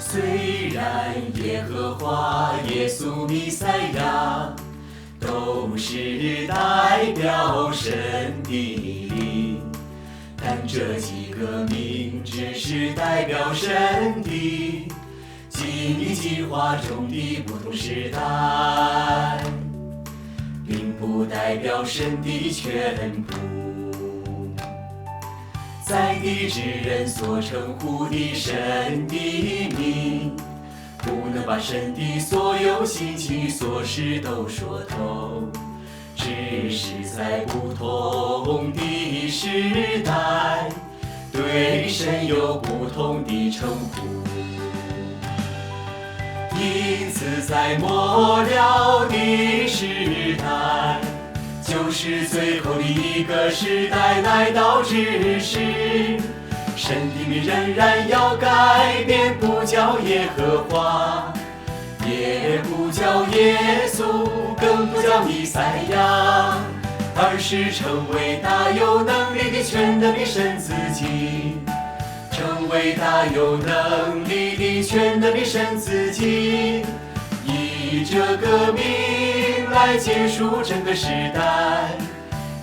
虽然耶和华、耶稣、弥赛亚都是代表神的名，但这几个名只是代表神的经历计划中的不同时代，并不代表神的全部。在地之人所称呼的神的名，不能把神的所有心情与所事都说透，只是在不同的时代，对神有不同的称呼。因此在末了的时代，就是最后的一个时代来到之时，神的名仍然要改变，不叫耶和华，也不叫耶稣，更不叫弥赛亚，而是成为大有能力的全能的神自己，成为大有能力的全能的神自己，以这个名来结束整个时代，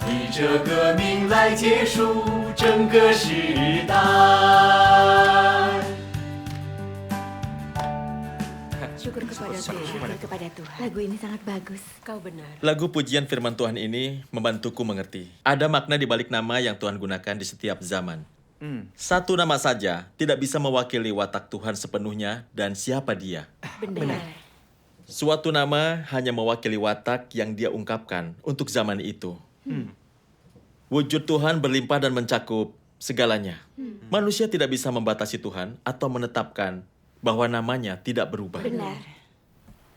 以这个名来结束整个时代。Syukur kepada Tuhan. Lagu ini sangat bagus. Kau benar. Lagu pujian firman Tuhan ini membantuku mengerti. Ada makna di balik nama yang Tuhan gunakan di setiap zaman. Satu nama saja tidak bisa mewakili watak Tuhan sepenuhnya dan siapa Dia. Benar. Suatu nama hanya mewakili watak yang Dia ungkapkan untuk zaman itu. Wujud Tuhan berlimpah dan mencakup segalanya. Manusia tidak bisa membatasi Tuhan atau menetapkan bahwa namanya tidak berubah. Benar.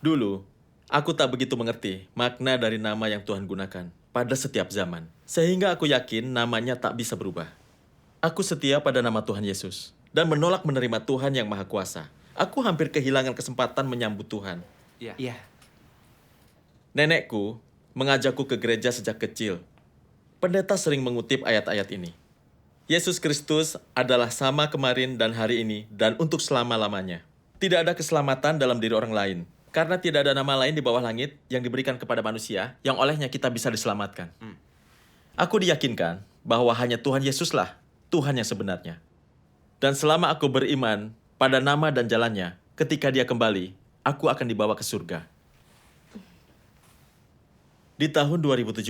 Dulu, aku tak begitu mengerti makna dari nama yang Tuhan gunakan pada setiap zaman. Sehingga aku yakin namanya tak bisa berubah. Aku setia pada nama Tuhan Yesus dan menolak menerima Tuhan yang Maha Kuasa. Aku hampir kehilangan kesempatan menyambut Tuhan. Iya. Nenekku mengajakku ke gereja sejak kecil. Pendeta sering mengutip ayat-ayat ini. Yesus Kristus adalah sama kemarin dan hari ini dan untuk selama-lamanya. Tidak ada keselamatan dalam diri orang lain, karena tidak ada nama lain di bawah langit yang diberikan kepada manusia yang olehnya kita bisa diselamatkan. Aku diyakinkan bahwa hanya Tuhan Yesuslah Tuhan yang sebenarnya. Dan selama aku beriman pada nama dan jalannya, ketika Dia kembali, aku akan dibawa ke surga. Di tahun 2017,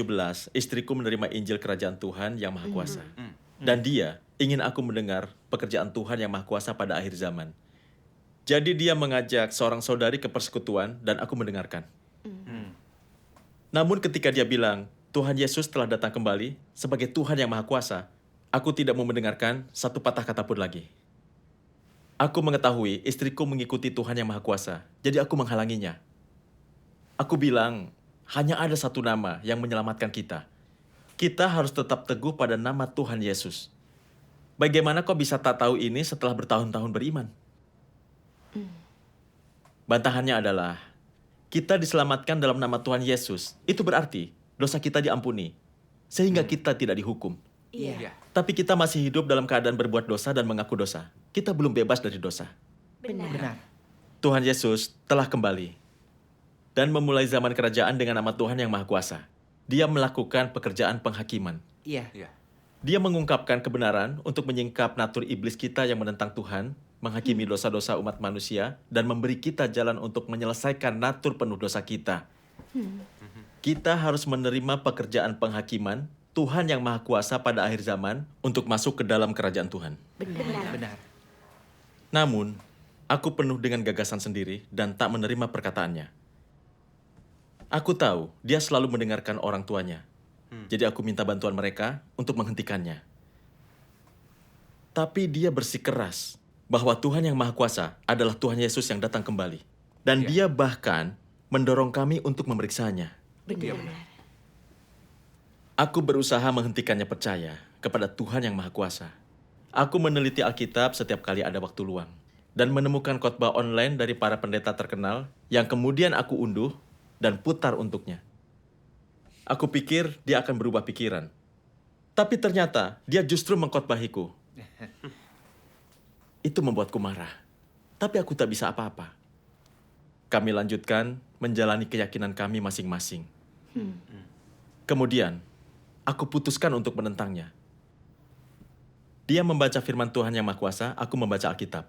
istriku menerima Injil Kerajaan Tuhan yang Maha Kuasa. Dan dia ingin aku mendengar pekerjaan Tuhan yang Maha Kuasa pada akhir zaman. Jadi dia mengajak seorang saudari ke persekutuan dan aku mendengarkan. Namun ketika dia bilang, Tuhan Yesus telah datang kembali sebagai Tuhan yang Maha Kuasa, aku tidak mau mendengarkan satu patah kata pun lagi. Aku mengetahui istriku mengikuti Tuhan yang Maha Kuasa, jadi aku menghalanginya. Aku bilang, hanya ada satu nama yang menyelamatkan kita. Kita harus tetap teguh pada nama Tuhan Yesus. Bagaimana kau bisa tak tahu ini setelah bertahun-tahun beriman? Bantahannya adalah, kita diselamatkan dalam nama Tuhan Yesus. Itu berarti dosa kita diampuni, sehingga kita tidak dihukum. Iya. Tapi kita masih hidup dalam keadaan berbuat dosa dan mengaku dosa. Kita belum bebas dari dosa. Benar. Tuhan Yesus telah kembali dan memulai zaman kerajaan dengan nama Tuhan yang Maha Kuasa. Dia melakukan pekerjaan penghakiman. Iya. Dia mengungkapkan kebenaran untuk menyingkap natur iblis kita yang menentang Tuhan, menghakimi dosa-dosa umat manusia, dan memberi kita jalan untuk menyelesaikan natur penuh dosa kita. Kita harus menerima pekerjaan penghakiman Tuhan yang Maha Kuasa pada akhir zaman untuk masuk ke dalam kerajaan Tuhan. Benar. Namun, aku penuh dengan gagasan sendiri dan tak menerima perkataannya. Aku tahu dia selalu mendengarkan orang tuanya. Jadi aku minta bantuan mereka untuk menghentikannya. Tapi dia bersikeras bahwa Tuhan yang Maha Kuasa adalah Tuhan Yesus yang datang kembali. Dan dia bahkan mendorong kami untuk memeriksanya. Benar. Aku berusaha menghentikannya percaya kepada Tuhan yang Maha Kuasa. Aku meneliti Alkitab setiap kali ada waktu luang. Dan menemukan khotbah online dari para pendeta terkenal yang kemudian aku unduh dan putar untuknya. Aku pikir dia akan berubah pikiran. Tapi ternyata dia justru mengkhotbahiku. Itu membuatku marah. tapi aku tak bisa apa-apa. Kami lanjutkan menjalani keyakinan kami masing-masing. Kemudian, aku putuskan untuk menentangnya. Dia membaca firman Tuhan yang Maha Kuasa, aku membaca Alkitab.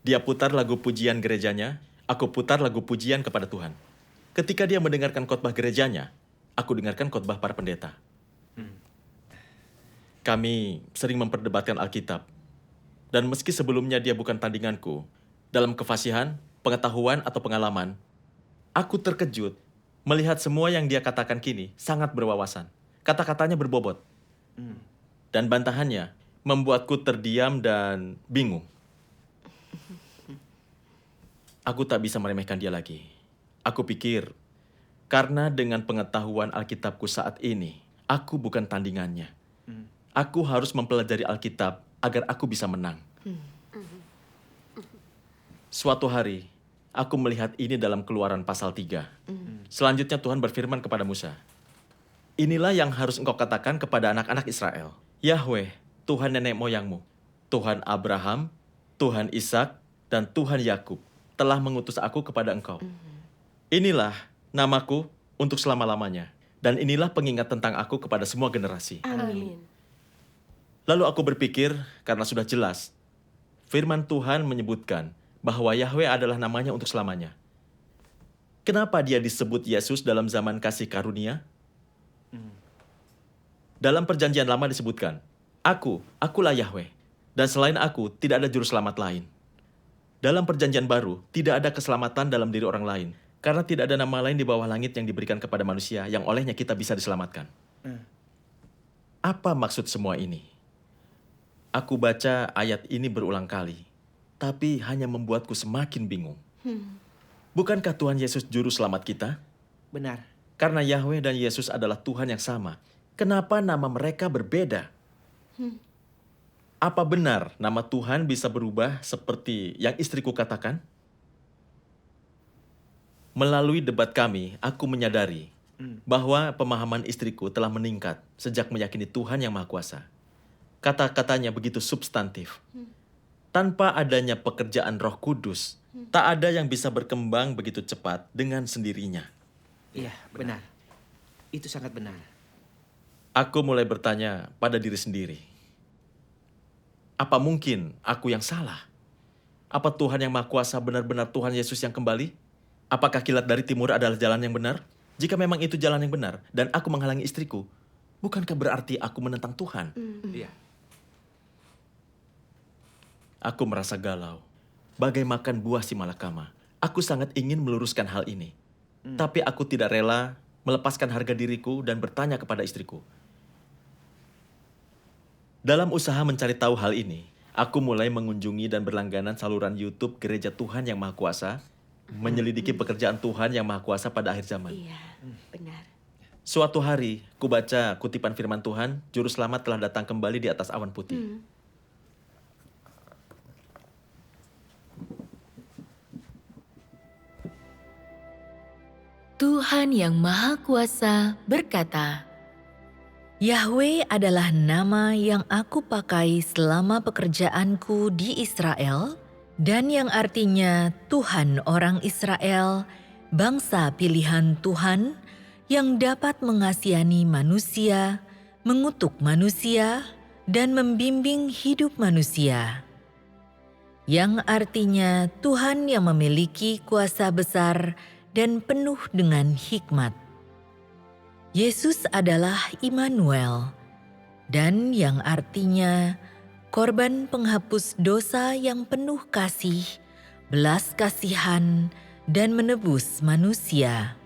Dia putar lagu pujian gerejanya, aku putar lagu pujian kepada Tuhan. Ketika dia mendengarkan khotbah gerejanya, aku dengarkan khotbah para pendeta. Kami sering memperdebatkan Alkitab. Dan meski sebelumnya dia bukan tandinganku, dalam kefasihan, pengetahuan, atau pengalaman, aku terkejut melihat semua yang dia katakan kini sangat berwawasan. Kata-katanya berbobot. Dan bantahannya membuatku terdiam dan bingung. Aku tak bisa meremehkan dia lagi. Aku pikir, karena dengan pengetahuan Alkitabku saat ini, aku bukan tandingannya. Aku harus mempelajari Alkitab agar aku bisa menang. Suatu hari, aku melihat ini dalam Keluaran pasal 3. Selanjutnya Tuhan berfirman kepada Musa, "Inilah yang harus engkau katakan kepada anak-anak Israel. Yahweh, Tuhan nenek moyangmu, Tuhan Abraham, Tuhan Ishak, dan Tuhan Yakub telah mengutus aku kepada engkau. Inilah namaku untuk selama-lamanya, dan inilah pengingat tentang aku kepada semua generasi." Amin. Lalu aku berpikir, karena sudah jelas, firman Tuhan menyebutkan bahwa Yahweh adalah namanya untuk selamanya. Kenapa dia disebut Yesus dalam zaman kasih karunia? Dalam perjanjian lama disebutkan, akulah Yahweh, dan selain aku tidak ada juru selamat lain. Dalam perjanjian baru, tidak ada keselamatan dalam diri orang lain, karena tidak ada nama lain di bawah langit yang diberikan kepada manusia yang olehnya kita bisa diselamatkan. Apa maksud semua ini? Aku baca ayat ini berulang kali, tapi hanya membuatku semakin bingung. Bukankah Tuhan Yesus juru selamat kita? Benar. Karena Yahweh dan Yesus adalah Tuhan yang sama, kenapa nama mereka berbeda? Apa benar nama Tuhan bisa berubah seperti yang istriku katakan? Melalui debat kami, aku menyadari bahwa pemahaman istriku telah meningkat sejak meyakini Tuhan yang Maha Kuasa. Kata-katanya begitu substantif. Tanpa adanya pekerjaan Roh Kudus, tak ada yang bisa berkembang begitu cepat dengan sendirinya. Iya, benar. Itu sangat benar. Aku mulai bertanya pada diri sendiri. Apa mungkin aku yang salah? Apa Tuhan yang Maha Kuasa benar-benar Tuhan Yesus yang kembali? Apakah kilat dari timur adalah jalan yang benar? Jika memang itu jalan yang benar dan aku menghalangi istriku, bukankah berarti aku menentang Tuhan? Iya. Aku merasa galau. Bagai makan buah si malakama. Aku sangat ingin meluruskan hal ini. Tapi aku tidak rela melepaskan harga diriku dan bertanya kepada istriku. Dalam usaha mencari tahu hal ini, aku mulai mengunjungi dan berlangganan saluran YouTube Gereja Tuhan yang Maha Kuasa, menyelidiki pekerjaan Tuhan yang Maha Kuasa pada akhir zaman. Iya, benar. Suatu hari, kubaca kutipan firman Tuhan, Juru Selamat telah datang kembali di atas awan putih. Tuhan yang Maha Kuasa berkata, Yahweh adalah nama yang aku pakai selama pekerjaanku di Israel, dan yang artinya Tuhan orang Israel, bangsa pilihan Tuhan yang dapat mengasihani manusia, mengutuk manusia, dan membimbing hidup manusia. Yang artinya Tuhan yang memiliki kuasa besar dan penuh dengan hikmat. Yesus adalah Immanuel, dan yang artinya korban penghapus dosa yang penuh kasih, belas kasihan, dan menebus manusia.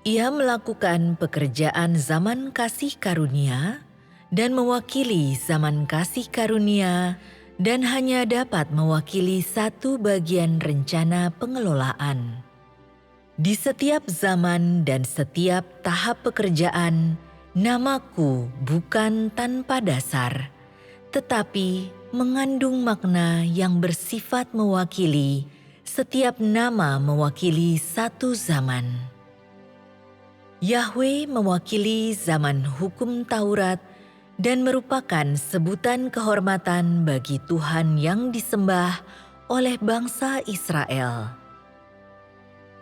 Ia melakukan pekerjaan zaman kasih karunia dan mewakili zaman kasih karunia dan hanya dapat mewakili satu bagian rencana pengelolaan. Di setiap zaman dan setiap tahap pekerjaan, namaku bukan tanpa dasar, tetapi mengandung makna yang bersifat mewakili. Setiap nama mewakili satu zaman. Yahweh mewakili zaman hukum Taurat dan merupakan sebutan kehormatan bagi Tuhan yang disembah oleh bangsa Israel.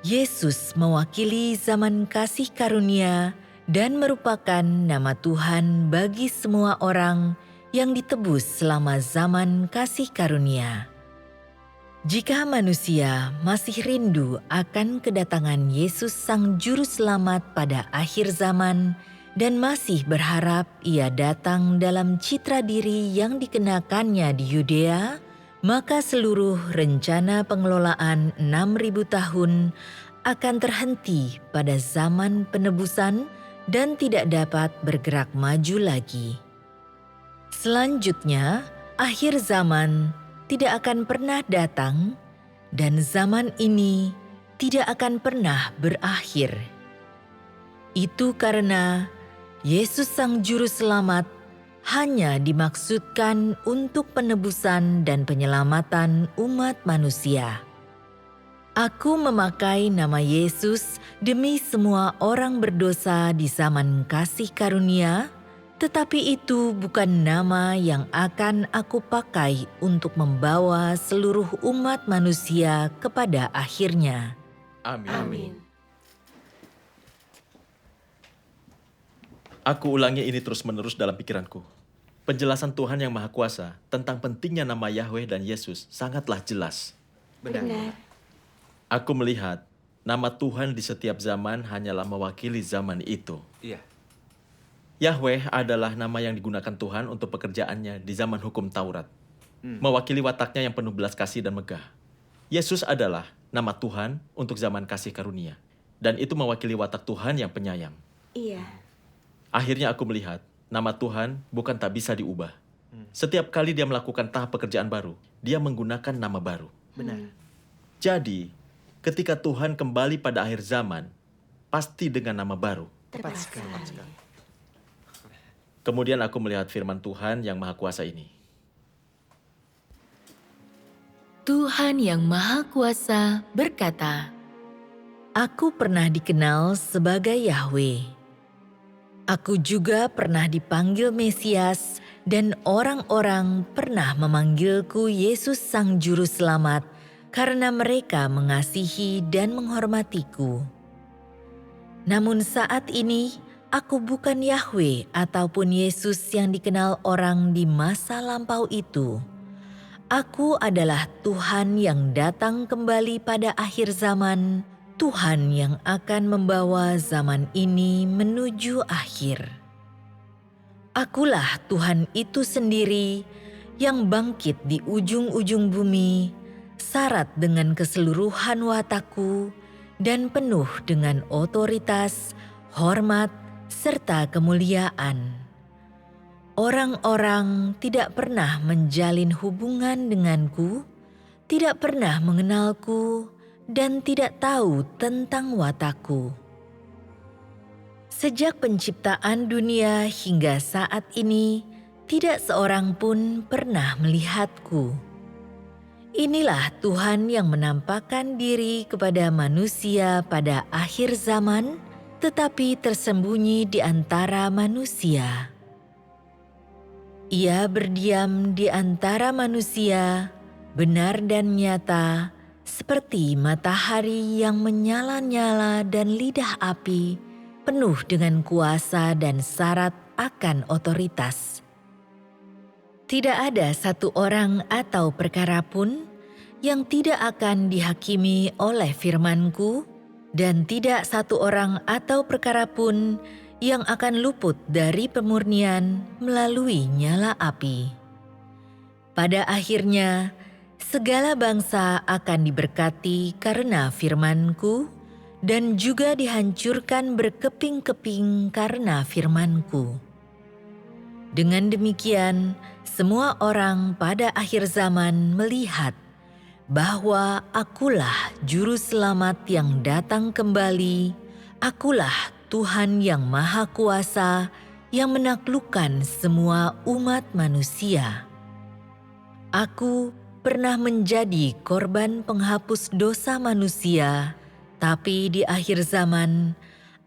Yesus mewakili zaman kasih karunia dan merupakan nama Tuhan bagi semua orang yang ditebus selama zaman kasih karunia. Jika manusia masih rindu akan kedatangan Yesus Sang Juru Selamat pada akhir zaman dan masih berharap Ia datang dalam citra diri yang dikenakannya di Yudea, maka seluruh rencana pengelolaan 6.000 tahun akan terhenti pada zaman penebusan dan tidak dapat bergerak maju lagi. Selanjutnya, akhir zaman tidak akan pernah datang, dan zaman ini tidak akan pernah berakhir. Itu karena Yesus Sang Juru Selamat hanya dimaksudkan untuk penebusan dan penyelamatan umat manusia. Aku memakai nama Yesus demi semua orang berdosa di zaman kasih karunia, tetapi itu bukan nama yang akan aku pakai untuk membawa seluruh umat manusia kepada akhirnya. Amin. Amin. Aku ulangi ini terus-menerus dalam pikiranku. Penjelasan Tuhan yang Maha Kuasa tentang pentingnya nama Yahweh dan Yesus sangatlah jelas. Benar. Aku melihat nama Tuhan di setiap zaman hanyalah mewakili zaman itu. Iya. Yahweh adalah nama yang digunakan Tuhan untuk pekerjaannya di zaman hukum Taurat. Mewakili wataknya yang penuh belas kasih dan megah. Yesus adalah nama Tuhan untuk zaman kasih karunia. Dan itu mewakili watak Tuhan yang penyayang. Iya. Akhirnya aku melihat, nama Tuhan bukan tak bisa diubah. Setiap kali dia melakukan tahap pekerjaan baru, dia menggunakan nama baru. Benar. Jadi, ketika Tuhan kembali pada akhir zaman, pasti dengan nama baru. Tepat sekali. Kemudian aku melihat firman Tuhan yang Maha Kuasa ini. Tuhan yang Maha Kuasa berkata, Aku pernah dikenal sebagai Yahweh. Aku juga pernah dipanggil Mesias dan orang-orang pernah memanggilku Yesus Sang Juru Selamat karena mereka mengasihi dan menghormatiku. Namun saat ini, aku bukan Yahweh ataupun Yesus yang dikenal orang di masa lampau itu. Aku adalah Tuhan yang datang kembali pada akhir zaman, Tuhan yang akan membawa zaman ini menuju akhir. Akulah Tuhan itu sendiri yang bangkit di ujung-ujung bumi, syarat dengan keseluruhan watakku dan penuh dengan otoritas, hormat, serta kemuliaan. Orang-orang tidak pernah menjalin hubungan denganku, tidak pernah mengenalku, dan tidak tahu tentang watakku. Sejak penciptaan dunia hingga saat ini, tidak seorang pun pernah melihatku. Inilah Tuhan yang menampakkan diri kepada manusia pada akhir zaman, tetapi tersembunyi di antara manusia. Ia berdiam di antara manusia, benar dan nyata, seperti matahari yang menyala-nyala dan lidah api, penuh dengan kuasa dan syarat akan otoritas. Tidak ada satu orang atau perkara pun yang tidak akan dihakimi oleh firman-Ku, dan tidak satu orang atau perkara pun yang akan luput dari pemurnian melalui nyala api. Pada akhirnya, segala bangsa akan diberkati karena firman-Ku dan juga dihancurkan berkeping-keping karena firman-Ku. Dengan demikian, semua orang pada akhir zaman melihat bahwa Akulah Juru Selamat yang datang kembali, Akulah Tuhan yang Maha Kuasa yang menaklukkan semua umat manusia. Aku pernah menjadi korban penghapus dosa manusia, tapi di akhir zaman,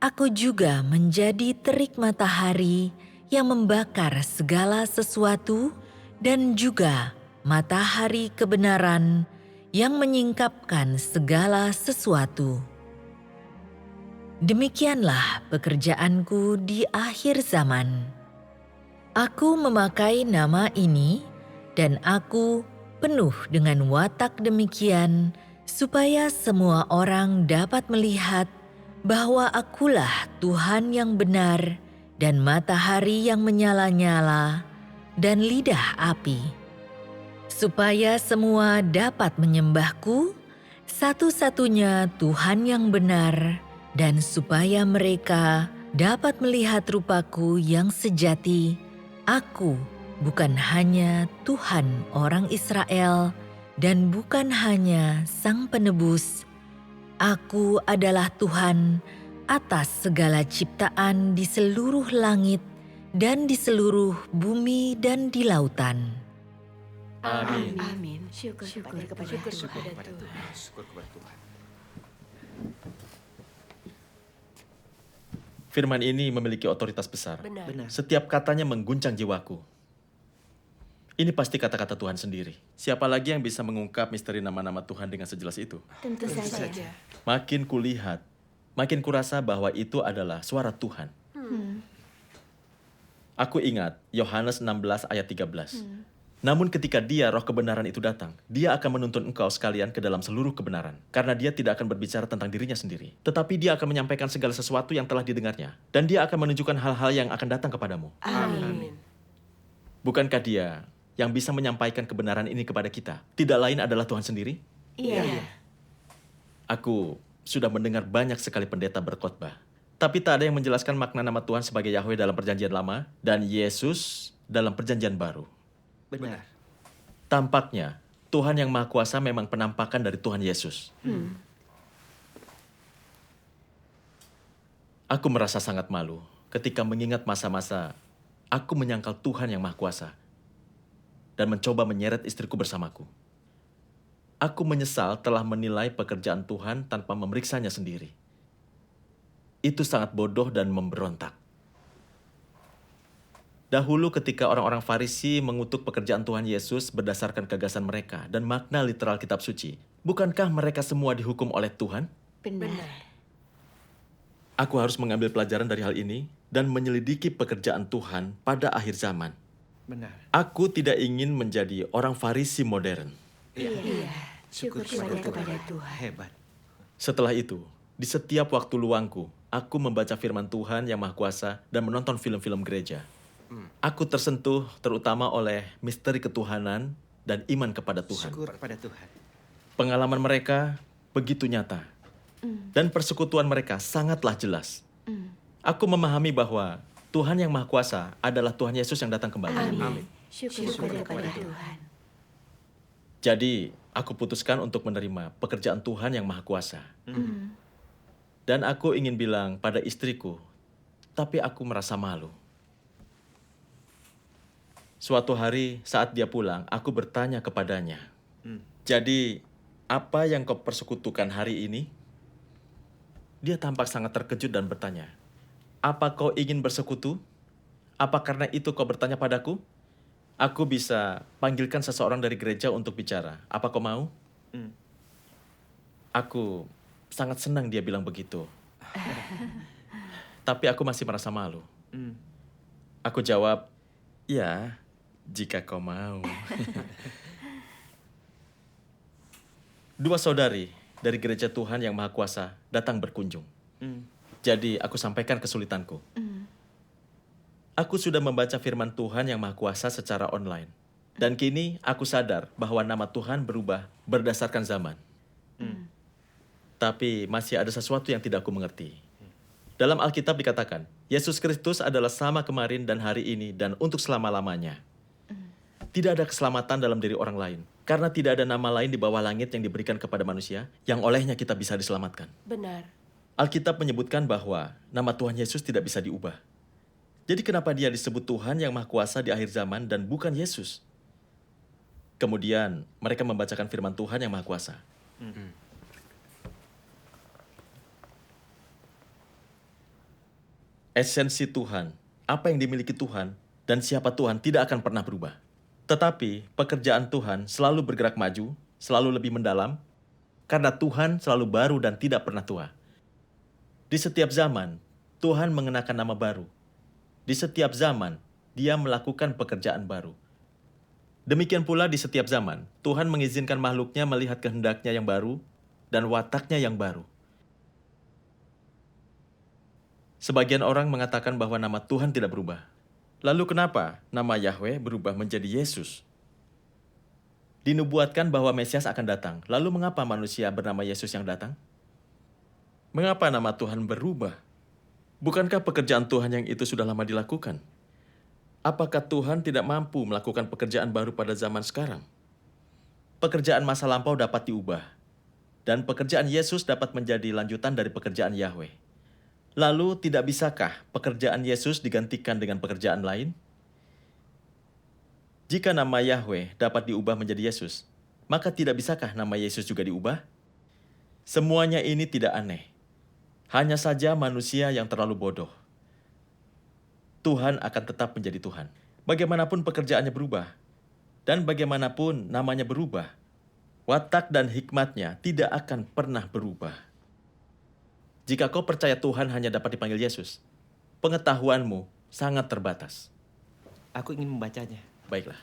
aku juga menjadi terik matahari yang membakar segala sesuatu dan juga matahari kebenaran yang menyingkapkan segala sesuatu. Demikianlah pekerjaanku di akhir zaman. Aku memakai nama ini dan aku penuh dengan watak demikian supaya semua orang dapat melihat bahwa akulah Tuhan yang benar dan matahari yang menyala-nyala dan lidah api. Supaya semua dapat menyembahku, satu-satunya Tuhan yang benar, dan supaya mereka dapat melihat rupaku yang sejati, aku bukan hanya Tuhan orang Israel dan bukan hanya Sang Penebus. Aku adalah Tuhan atas segala ciptaan di seluruh langit dan di seluruh bumi dan di lautan. Amin. Amin. Syukur kepada Tuhan. Syukur kepada Tuhan. Firman ini memiliki otoritas besar. Benar. Setiap katanya mengguncang jiwaku. Ini pasti kata-kata Tuhan sendiri. Siapa lagi yang bisa mengungkap misteri nama-nama Tuhan dengan sejelas itu? Tentu saja. Makin kulihat, makin kurasa bahwa itu adalah suara Tuhan. Aku ingat Yohanes 16 ayat 13. Namun ketika dia, roh kebenaran itu datang, dia akan menuntun engkau sekalian ke dalam seluruh kebenaran. Karena dia tidak akan berbicara tentang dirinya sendiri. Tetapi dia akan menyampaikan segala sesuatu yang telah didengarnya. Dan dia akan menunjukkan hal-hal yang akan datang kepadamu. Amin. Bukankah dia yang bisa menyampaikan kebenaran ini kepada kita? Tidak lain adalah Tuhan sendiri? Iya. Aku sudah mendengar banyak sekali pendeta berkhotbah. Tapi tak ada yang menjelaskan makna nama Tuhan sebagai Yahweh dalam perjanjian lama dan Yesus dalam perjanjian baru. Benar. Tampaknya Tuhan yang Maha Kuasa memang penampakan dari Tuhan Yesus. Aku merasa sangat malu ketika mengingat masa-masa aku menyangkal Tuhan yang Maha Kuasa dan mencoba menyeret istriku bersamaku. Aku menyesal telah menilai pekerjaan Tuhan tanpa memeriksanya sendiri. Itu sangat bodoh dan memberontak. Dahulu ketika orang-orang Farisi mengutuk pekerjaan Tuhan Yesus berdasarkan gagasan mereka dan makna literal kitab suci, bukankah mereka semua dihukum oleh Tuhan? Benar. Aku harus mengambil pelajaran dari hal ini dan menyelidiki pekerjaan Tuhan pada akhir zaman. Benar. Aku tidak ingin menjadi orang Farisi modern. Iya. Syukur kepada Tuhan. Hebat. Setelah itu, di setiap waktu luangku, aku membaca firman Tuhan yang Maha Kuasa dan menonton film-film gereja. Aku tersentuh terutama oleh misteri ketuhanan dan iman kepada Tuhan. Syukur kepada Tuhan. Pengalaman mereka begitu nyata. Dan persekutuan mereka sangatlah jelas. Aku memahami bahwa Tuhan yang Maha Kuasa adalah Tuhan Yesus yang datang kembali. Amin. Syukur kepada Tuhan. Jadi, aku putuskan untuk menerima pekerjaan Tuhan yang Maha Kuasa. Dan aku ingin bilang pada istriku, tapi aku merasa malu. Suatu hari saat dia pulang, aku bertanya kepadanya, "Jadi, apa yang kau persekutukan hari ini?" Dia tampak sangat terkejut dan bertanya, "Apa kau ingin bersekutu? Apa karena itu kau bertanya padaku? Aku bisa panggilkan seseorang dari gereja untuk bicara. Apa kau mau?" Aku sangat senang dia bilang begitu. Tapi aku masih merasa malu. Aku jawab, "Ya, jika kau mau." Dua saudari dari gereja Tuhan yang Maha Kuasa datang berkunjung. Jadi aku sampaikan kesulitanku. Aku sudah membaca firman Tuhan yang Maha Kuasa secara online. Dan kini aku sadar bahwa nama Tuhan berubah berdasarkan zaman. Tapi masih ada sesuatu yang tidak aku mengerti. Dalam Alkitab dikatakan, Yesus Kristus adalah sama kemarin dan hari ini dan untuk selama-lamanya. Tidak ada keselamatan dalam diri orang lain. Karena tidak ada nama lain di bawah langit yang diberikan kepada manusia yang olehnya kita bisa diselamatkan. Benar. Alkitab menyebutkan bahwa nama Tuhan Yesus tidak bisa diubah. Jadi kenapa dia disebut Tuhan yang Maha Kuasa di akhir zaman dan bukan Yesus? Kemudian mereka membacakan firman Tuhan yang Maha Kuasa. Esensi Tuhan, apa yang dimiliki Tuhan, dan siapa Tuhan tidak akan pernah berubah. Tetapi pekerjaan Tuhan selalu bergerak maju selalu lebih mendalam, karena Tuhan selalu baru dan tidak pernah tua. Di setiap zaman, Tuhan mengenakan nama baru. Di setiap zaman, Dia melakukan pekerjaan baru. Demikian pula di setiap zaman, Tuhan mengizinkan makhluknya melihat kehendaknya yang baru dan wataknya yang baru. Sebagian orang mengatakan bahwa nama Tuhan tidak berubah. Lalu kenapa nama Yahweh berubah menjadi Yesus? Dinubuatkan bahwa Mesias akan datang. Lalu mengapa manusia bernama Yesus yang datang? Mengapa nama Tuhan berubah? Bukankah pekerjaan Tuhan yang itu sudah lama dilakukan? Apakah Tuhan tidak mampu melakukan pekerjaan baru pada zaman sekarang? Pekerjaan masa lampau dapat diubah, dan pekerjaan Yesus dapat menjadi lanjutan dari pekerjaan Yahweh. Lalu tidak bisakah pekerjaan Yesus digantikan dengan pekerjaan lain? Jika nama Yahweh dapat diubah menjadi Yesus, maka tidak bisakah nama Yesus juga diubah? Semuanya ini tidak aneh. Hanya saja manusia yang terlalu bodoh. Tuhan akan tetap menjadi Tuhan. Bagaimanapun pekerjaannya berubah, dan bagaimanapun namanya berubah, watak dan hikmatnya tidak akan pernah berubah. Jika kau percaya Tuhan hanya dapat dipanggil Yesus, pengetahuanmu sangat terbatas. Aku ingin membacanya. Baiklah.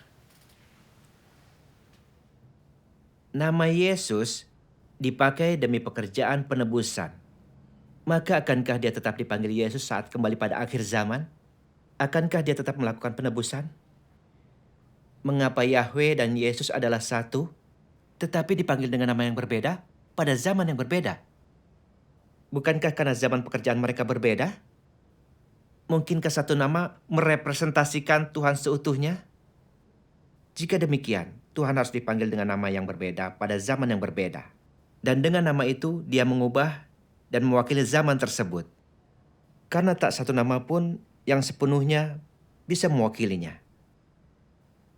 Nama Yesus dipakai demi pekerjaan penebusan. Maka akankah dia tetap dipanggil Yesus saat kembali pada akhir zaman? Akankah dia tetap melakukan penebusan? Mengapa Yahweh dan Yesus adalah satu, tetapi dipanggil dengan nama yang berbeda pada zaman yang berbeda? Bukankah karena zaman pekerjaan mereka berbeda? Mungkinkah satu nama merepresentasikan Tuhan seutuhnya? Jika demikian, Tuhan harus dipanggil dengan nama yang berbeda pada zaman yang berbeda. Dan dengan nama itu, dia mengubah dan mewakili zaman tersebut. Karena tak satu nama pun yang sepenuhnya bisa mewakilinya.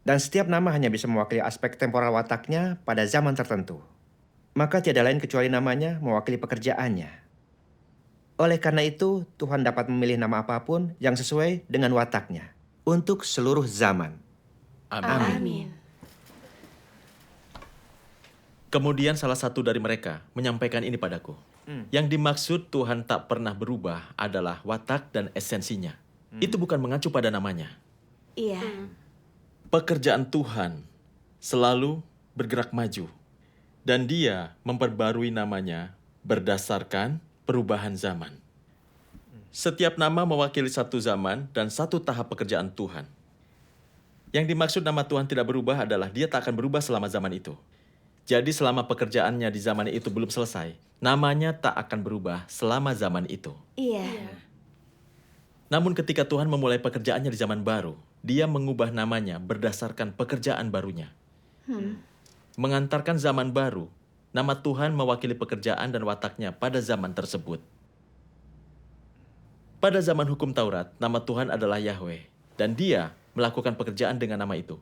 Dan setiap nama hanya bisa mewakili aspek temporal wataknya pada zaman tertentu. Maka tiada lain kecuali namanya mewakili pekerjaannya. Oleh karena itu, Tuhan dapat memilih nama apapun yang sesuai dengan wataknya untuk seluruh zaman. Amin. Amin. Kemudian salah satu dari mereka menyampaikan ini padaku. Yang dimaksud Tuhan tak pernah berubah adalah watak dan esensinya. Itu bukan mengacu pada namanya. Iya. Pekerjaan Tuhan selalu bergerak maju. Dan Dia memperbarui namanya berdasarkan perubahan zaman. Setiap nama mewakili satu zaman dan satu tahap pekerjaan Tuhan. Yang dimaksud nama Tuhan tidak berubah adalah Dia tak akan berubah selama zaman itu. Jadi selama pekerjaannya di zaman itu belum selesai, namanya tak akan berubah selama zaman itu. Iya. Namun ketika Tuhan memulai pekerjaannya di zaman baru, Dia mengubah namanya berdasarkan pekerjaan barunya. Mengantarkan zaman baru, nama Tuhan mewakili pekerjaan dan wataknya pada zaman tersebut. Pada zaman hukum Taurat, nama Tuhan adalah Yahweh, dan Dia melakukan pekerjaan dengan nama itu.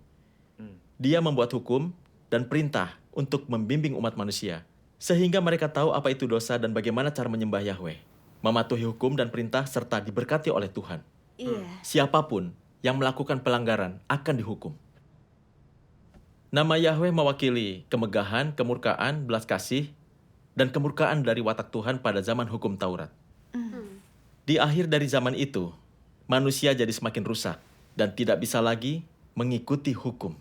Dia membuat hukum dan perintah untuk membimbing umat manusia, sehingga mereka tahu apa itu dosa dan bagaimana cara menyembah Yahweh, mematuhi hukum dan perintah serta diberkati oleh Tuhan. Iya. Siapapun yang melakukan pelanggaran akan dihukum. Nama Yahweh mewakili kemegahan, kemurkaan, belas kasih, dan kemurkaan dari watak Tuhan pada zaman hukum Taurat. Di akhir dari zaman itu, manusia jadi semakin rusak dan tidak bisa lagi mengikuti hukum.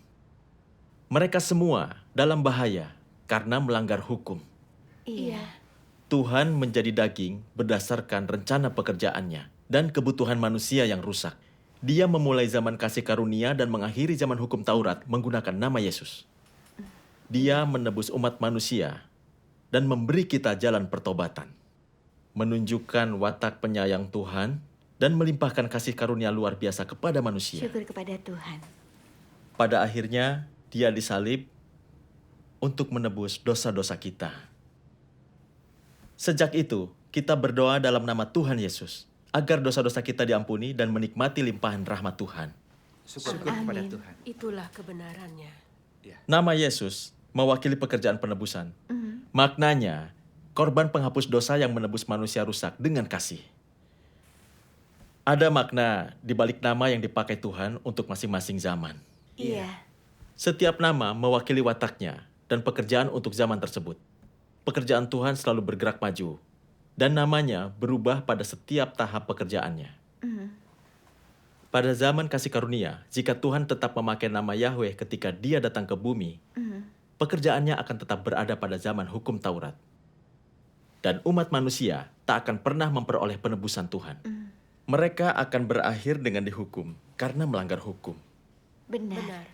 Mereka semua dalam bahaya karena melanggar hukum. Iya. Tuhan menjadi daging berdasarkan rencana pekerjaannya dan kebutuhan manusia yang rusak. Dia memulai zaman kasih karunia dan mengakhiri zaman hukum Taurat menggunakan nama Yesus. Dia menebus umat manusia dan memberi kita jalan pertobatan. Menunjukkan watak penyayang Tuhan dan melimpahkan kasih karunia luar biasa kepada manusia. Syukur kepada Tuhan. Pada akhirnya, Dia disalib untuk menebus dosa-dosa kita. Sejak itu, kita berdoa dalam nama Tuhan Yesus, agar dosa-dosa kita diampuni dan menikmati limpahan rahmat Tuhan. Syukur kepada Amin. Tuhan. Itulah kebenarannya. Nama Yesus mewakili pekerjaan penebusan. Maknanya, korban penghapus dosa yang menebus manusia rusak dengan kasih. Ada makna di balik nama yang dipakai Tuhan untuk masing-masing zaman. Iya. Setiap nama mewakili wataknya dan pekerjaan untuk zaman tersebut. Pekerjaan Tuhan selalu bergerak maju, dan namanya berubah pada setiap tahap pekerjaannya. Pada zaman kasih karunia, jika Tuhan tetap memakai nama Yahweh ketika Dia datang ke bumi, pekerjaannya akan tetap berada pada zaman hukum Taurat. Dan umat manusia tak akan pernah memperoleh penebusan Tuhan. Mereka akan berakhir dengan dihukum karena melanggar hukum. Benar.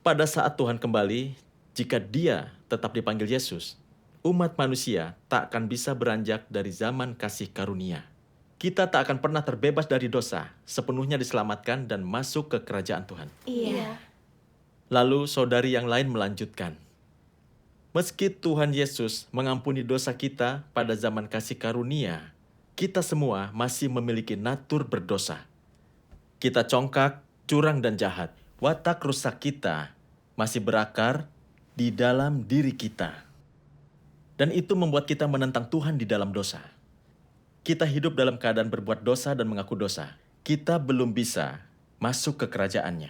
Pada saat Tuhan kembali, jika Dia tetap dipanggil Yesus, umat manusia tak akan bisa beranjak dari zaman kasih karunia. Kita tak akan pernah terbebas dari dosa, sepenuhnya diselamatkan dan masuk ke kerajaan Tuhan. Iya. Lalu saudari yang lain melanjutkan. Meski Tuhan Yesus mengampuni dosa kita pada zaman kasih karunia, kita semua masih memiliki natur berdosa. Kita congkak, curang dan jahat. Watak rusak kita masih berakar di dalam diri kita. Dan itu membuat kita menentang Tuhan di dalam dosa. Kita hidup dalam keadaan berbuat dosa dan mengaku dosa. Kita belum bisa masuk ke kerajaannya.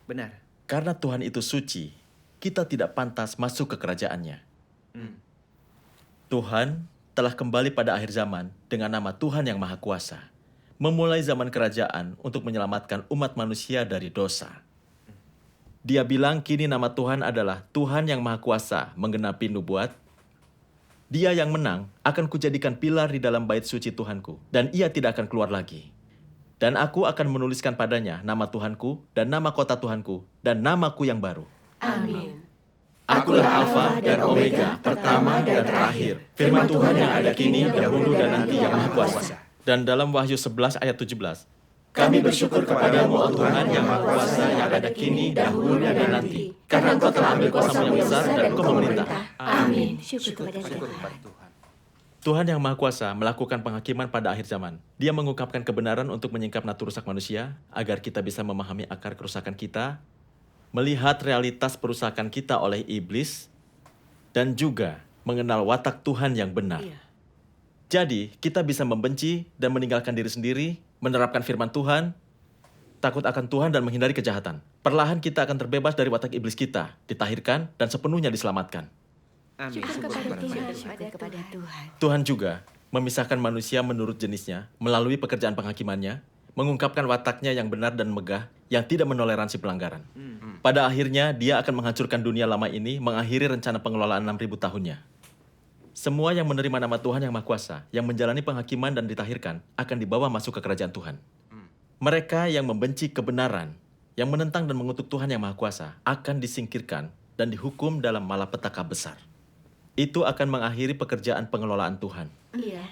Benar. Karena Tuhan itu suci, kita tidak pantas masuk ke kerajaannya. Tuhan telah kembali pada akhir zaman dengan nama Tuhan yang Maha Kuasa, memulai zaman kerajaan untuk menyelamatkan umat manusia dari dosa. Dia bilang kini nama Tuhan adalah Tuhan yang Maha Kuasa, menggenapi nubuat. Dia yang menang akan kujadikan pilar di dalam bait suci Tuhanku, dan ia tidak akan keluar lagi. Dan aku akan menuliskan padanya nama Tuhanku dan nama kota Tuhanku dan namaku yang baru. Amin. Akulah Alfa dan Omega, pertama dan terakhir. Firman Tuhan yang ada kini, dahulu dan nanti yang Maha Kuasa. Dan dalam Wahyu 11 ayat 17, kami bersyukur kepadamu, oh Tuhan yang Maha Kuasa, yang ada kini, dahulu dan nanti. Karena Engkau telah ambil kuasa yang besar dan Engkau memerintah. Amin. Syukur kepada Tuhan. Tuhan yang Maha Kuasa melakukan penghakiman pada akhir zaman. Dia mengungkapkan kebenaran untuk menyingkap natur rusak manusia, agar kita bisa memahami akar kerusakan kita, melihat realitas perusakan kita oleh iblis, dan juga mengenal watak Tuhan yang benar. Jadi, kita bisa membenci dan meninggalkan diri sendiri, menerapkan firman Tuhan, takut akan Tuhan dan menghindari kejahatan. Perlahan kita akan terbebas dari watak iblis kita, ditahirkan, dan sepenuhnya diselamatkan. Amin. Syukur kepada Tuhan. Tuhan juga memisahkan manusia menurut jenisnya melalui pekerjaan penghakimannya, mengungkapkan wataknya yang benar dan megah yang tidak menoleransi pelanggaran. Pada akhirnya, dia akan menghancurkan dunia lama ini, mengakhiri rencana pengelolaan 6.000 tahunnya. Semua yang menerima nama Tuhan yang Maha Kuasa, yang menjalani penghakiman dan ditahirkan, akan dibawa masuk ke kerajaan Tuhan. Mereka yang membenci kebenaran, yang menentang dan mengutuk Tuhan yang Maha Kuasa, akan disingkirkan dan dihukum dalam malapetaka besar. Itu akan mengakhiri pekerjaan pengelolaan Tuhan. Iya.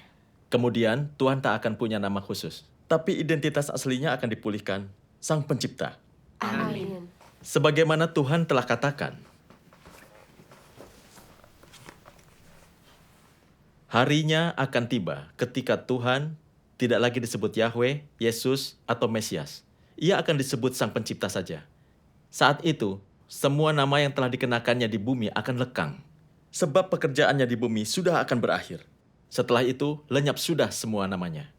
Kemudian, Tuhan tak akan punya nama khusus, tapi identitas aslinya akan dipulihkan, Sang Pencipta. Amin. Sebagaimana Tuhan telah katakan, harinya akan tiba ketika Tuhan tidak lagi disebut Yahweh, Yesus, atau Mesias. Ia akan disebut Sang Pencipta saja. Saat itu, semua nama yang telah dikenakannya di bumi akan lekang, sebab pekerjaannya di bumi sudah akan berakhir. Setelah itu, lenyap sudah semua namanya.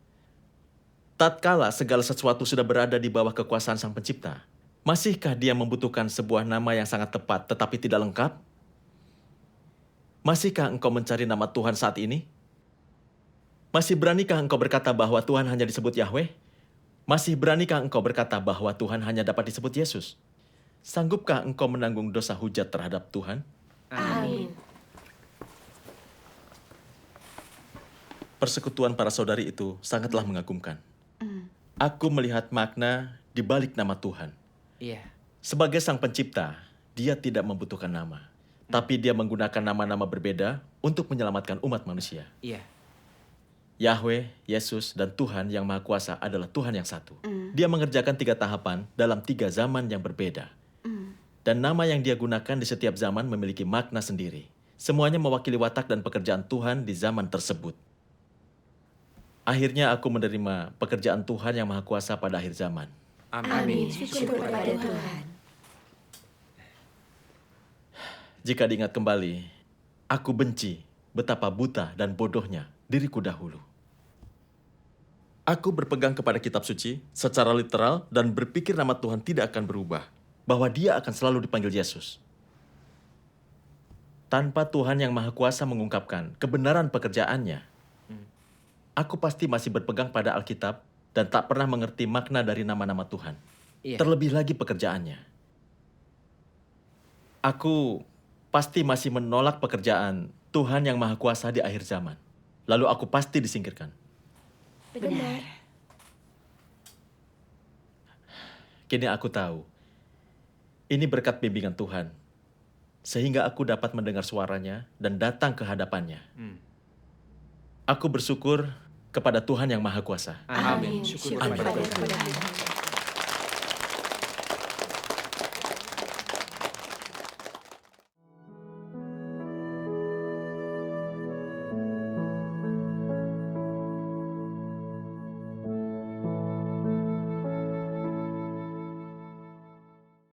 Tatkala segala sesuatu sudah berada di bawah kekuasaan Sang Pencipta, masihkah dia membutuhkan sebuah nama yang sangat tepat tetapi tidak lengkap? Masihkah engkau mencari nama Tuhan saat ini? Masih beranikah engkau berkata bahwa Tuhan hanya disebut Yahweh? Masih beranikah engkau berkata bahwa Tuhan hanya dapat disebut Yesus? Sanggupkah engkau menanggung dosa hujat terhadap Tuhan? Amin. Persekutuan para saudari itu sangatlah mengagumkan. Aku melihat makna di balik nama Tuhan. Iya. Sebagai Sang Pencipta, Dia tidak membutuhkan nama. Tapi Dia menggunakan nama-nama berbeda untuk menyelamatkan umat manusia. Iya. Yahweh, Yesus, dan Tuhan yang Maha Kuasa adalah Tuhan yang satu. Dia mengerjakan 3 tahapan dalam 3 zaman yang berbeda. Dan nama yang Dia gunakan di setiap zaman memiliki makna sendiri. Semuanya mewakili watak dan pekerjaan Tuhan di zaman tersebut. Akhirnya aku menerima pekerjaan Tuhan yang Maha Kuasa pada akhir zaman. Amin. Syukur kepada Tuhan. Jika diingat kembali, aku benci betapa buta dan bodohnya diriku dahulu. Aku berpegang kepada kitab suci secara literal dan berpikir nama Tuhan tidak akan berubah, bahwa Dia akan selalu dipanggil Yesus. tanpa Tuhan yang Maha Kuasa mengungkapkan kebenaran pekerjaannya, aku pasti masih berpegang pada Alkitab dan tak pernah mengerti makna dari nama-nama Tuhan. Iya. Terlebih lagi pekerjaannya. Aku pasti masih menolak pekerjaan Tuhan yang Maha Kuasa di akhir zaman. Lalu aku pasti disingkirkan. Benar. Kini aku tahu, ini berkat bimbingan Tuhan, sehingga aku dapat mendengar suaranya dan datang ke hadapannya. Aku bersyukur kepada Tuhan yang Maha Kuasa. Amin. Syukur kepada Tuhan.